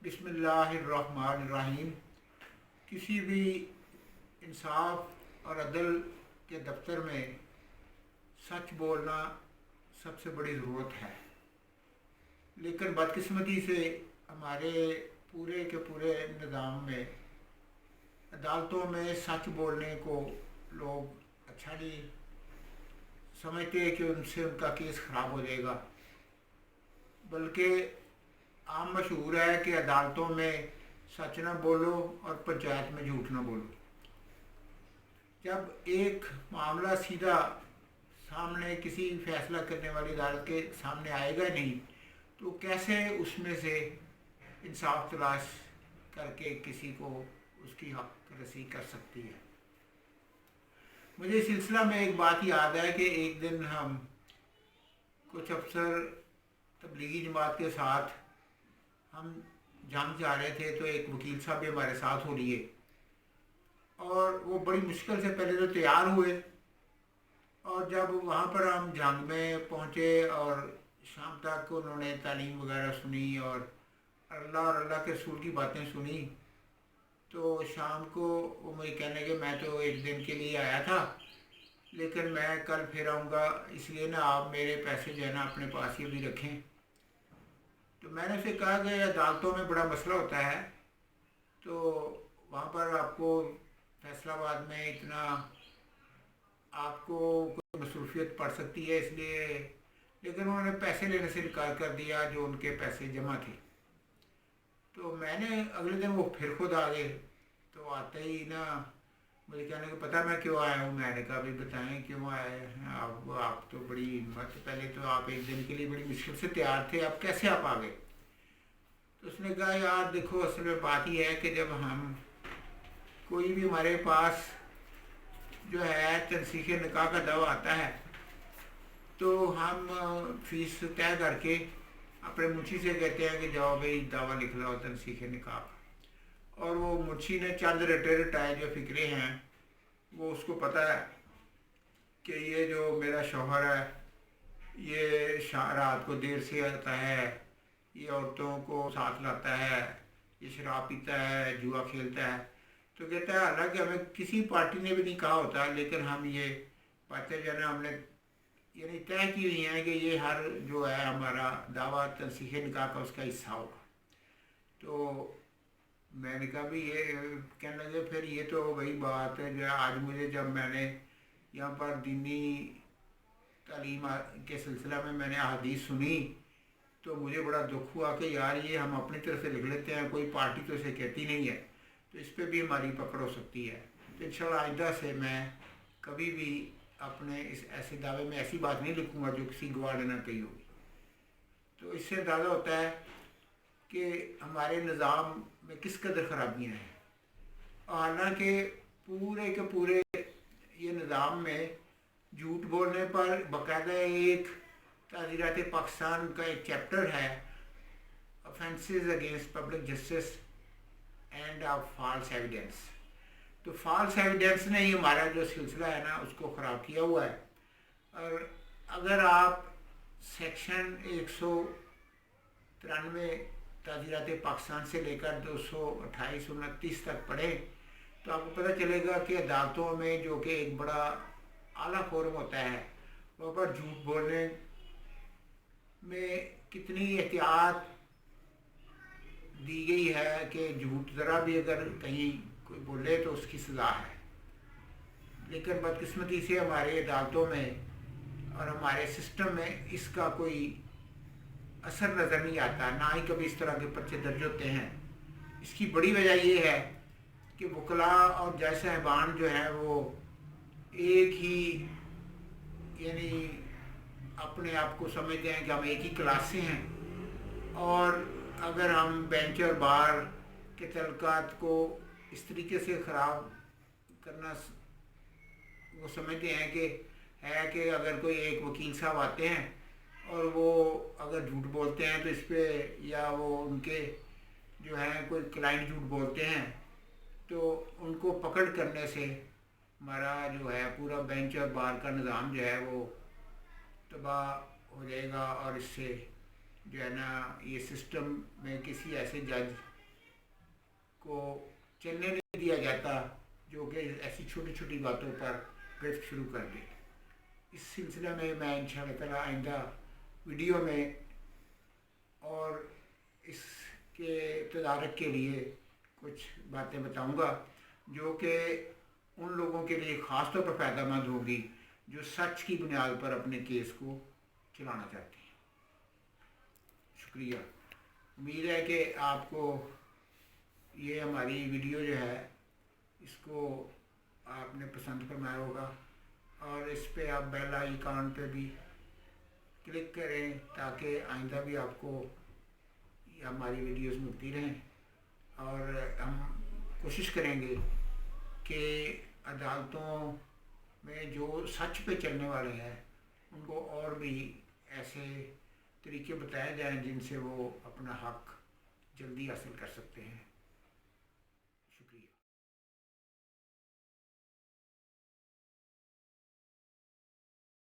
बिस्मिल्लाहिर्रहमानिर्रहीम। किसी भी इंसाफ और अदल के दफ्तर में सच बोलना सबसे बड़ी ज़रूरत है, लेकिन बदकिस्मती से हमारे पूरे के पूरे निज़ाम में अदालतों में सच बोलने को लोग अच्छा नहीं समझते कि उनसे उनका केस ख़राब हो जाएगा। बल्कि आम मशहूर है कि अदालतों में सच ना बोलो और पंचायत में झूठ ना बोलो। जब एक मामला सीधा सामने किसी फैसला करने वाली अदालत के सामने आएगा नहीं, तो कैसे उसमें से इंसाफ तलाश करके किसी को उसकी हक रसी कर सकती है। मुझे इस सिलसिला में एक बात याद है कि एक दिन हम कुछ अफसर तबलीगी जमात के साथ हम जंग जा रहे थे, तो एक वकील साहब भी हमारे साथ हो लिए और वो बड़ी मुश्किल से पहले तो तैयार हुए, और जब वहाँ पर हम जंग में पहुँचे और शाम तक उन्होंने तालीम वगैरह सुनी और अल्लाह के रसूल की बातें सुनी, तो शाम को वो मुझे कहने कि मैं तो एक दिन के लिए आया था, लेकिन मैं कल फिर आऊँगा, इसलिए ना आप मेरे पैसे जो है ना अपने पास ही भी रखें। तो मैंने उसे कहा कि अदालतों में बड़ा मसला होता है, तो वहाँ पर आपको फैसलाबाद में इतना आपको कोई मसरूफियत पड़ सकती है, इसलिए। लेकिन उन्होंने पैसे लेने से इनकार कर दिया जो उनके पैसे जमा थे। तो मैंने अगले दिन वो फिर खुद आ गए, तो आते ही ना मुझे कहने को पता मैं क्यों आया हूँ। मैंने कहा भी बताएं क्यों आए हैं आप तो बड़ी हिम्मत, पहले तो आप एक दिन के लिए बड़ी मुश्किल से तैयार थे, अब कैसे आप आ गए। तो उसने कहा यार देखो, असल में बात ही है कि जब हम कोई भी हमारे पास जो है तनसीख निकाह का दावा आता है, तो हम फीस तय करके अपने मुंशी से कहते हैं कि जाओ भाई दावा लिख लो तनसीख निकाह का, और वो मुंशी ने चंद रटे रटाए जो फिक्रे हैं, वो उसको पता है कि ये जो मेरा शौहर है ये रात को देर से आता है, ये औरतों को साथ लाता है, ये शराब पीता है, जुआ खेलता है। तो कहता है हालांकि हमें किसी पार्टी ने भी नहीं कहा होता, लेकिन हम ये बातें जो है ना हमने यानी तय की हुई हैं कि ये हर जो है हमारा दावा तनसीख निकाह का उसका हिस्सा होगा। तो मैंने कहा भी ये कहने लगे फिर ये तो वही बात है जो आज मुझे जब मैंने यहाँ पर दीनी तालीम के सिलसिला में मैंने हदीस सुनी, तो मुझे बड़ा दुख हुआ कि यार ये हम अपनी तरफ से लिख लेते हैं, कोई पार्टी तो इसे कहती नहीं है, तो इस पर भी हमारी पकड़ हो सकती है। तो इंशाल्लाह आइंदा से मैं कभी भी अपने इस ऐसे दावे में ऐसी बात नहीं लिखूँगा जो किसी गवाह ने ना कही होगी। तो इससे अंदाज़ा होता है कि हमारे निज़ाम में किस कदर ख़राबियाँ हैं। हालांकि पूरे के पूरे ये निज़ाम में झूठ बोलने पर बाकायदा एक ताज़ीरात पाकिस्तान का एक चैप्टर है, offences against public justice and of false evidence. तो फॉल्स एविडेंस ने ही हमारा जो सिलसिला है ना उसको ख़राब किया हुआ है। और अगर आप सेक्शन 193 ताज़ीरात पाकिस्तान से लेकर 228-29 तक पढ़ें, तो आपको पता चलेगा कि अदालतों में जो कि एक बड़ा आला फोरम होता है, वहाँ पर झूठ बोलने में कितनी एहतियात दी गई है कि झूठ ज़रा भी अगर कहीं कोई बोले तो उसकी सज़ा है। लेकिन बदकिस्मती से हमारे अदालतों में और हमारे सिस्टम में इसका कोई असर नज़र नहीं आता, ना ही कभी इस तरह के पर्चे दर्ज होते हैं। इसकी बड़ी वजह ये है कि वकला और जज साहिबान जो हैं वो एक ही यानी अपने आप को समझते हैं कि हम एक ही क्लास से हैं, और अगर हम बेंच और बार के तलकात को इस तरीके से ख़राब करना वो समझते हैं कि अगर कोई एक वकील साहब आते हैं और वो अगर झूठ बोलते हैं तो इस पर या वो उनके जो हैं कोई क्लाइंट झूठ बोलते हैं तो उनको पकड़ करने से हमारा जो है पूरा बेंच और बार का निज़ाम जो है वो तबाह हो जाएगा, और इससे जो है ना ये सिस्टम में किसी ऐसे जज को चलने नहीं दिया जाता जो कि ऐसी छोटी छोटी बातों पर गिरफ्त शुरू कर दे। इस सिलसिले में मैं इंशाअल्लाह ताला आइंदा वीडियो में और इसके तदारक के लिए कुछ बातें बताऊंगा जो कि उन लोगों के लिए ख़ास तौर पर फ़ायदेमंद होगी जो सच की बुनियाद पर अपने केस को चलाना चाहते हैं। शुक्रिया। उम्मीद है कि आपको ये हमारी वीडियो जो है इसको आपने पसंद फरमाया होगा और इस पे आप बेल आइकॉन पे भी क्लिक करें ताकि आइंदा भी आपको हमारी वीडियोस मिलती रहें। और हम कोशिश करेंगे कि अदालतों में जो सच पे चलने वाले हैं उनको और भी ऐसे तरीके बताए जाएं जिनसे वो अपना हक जल्दी हासिल कर सकते हैं।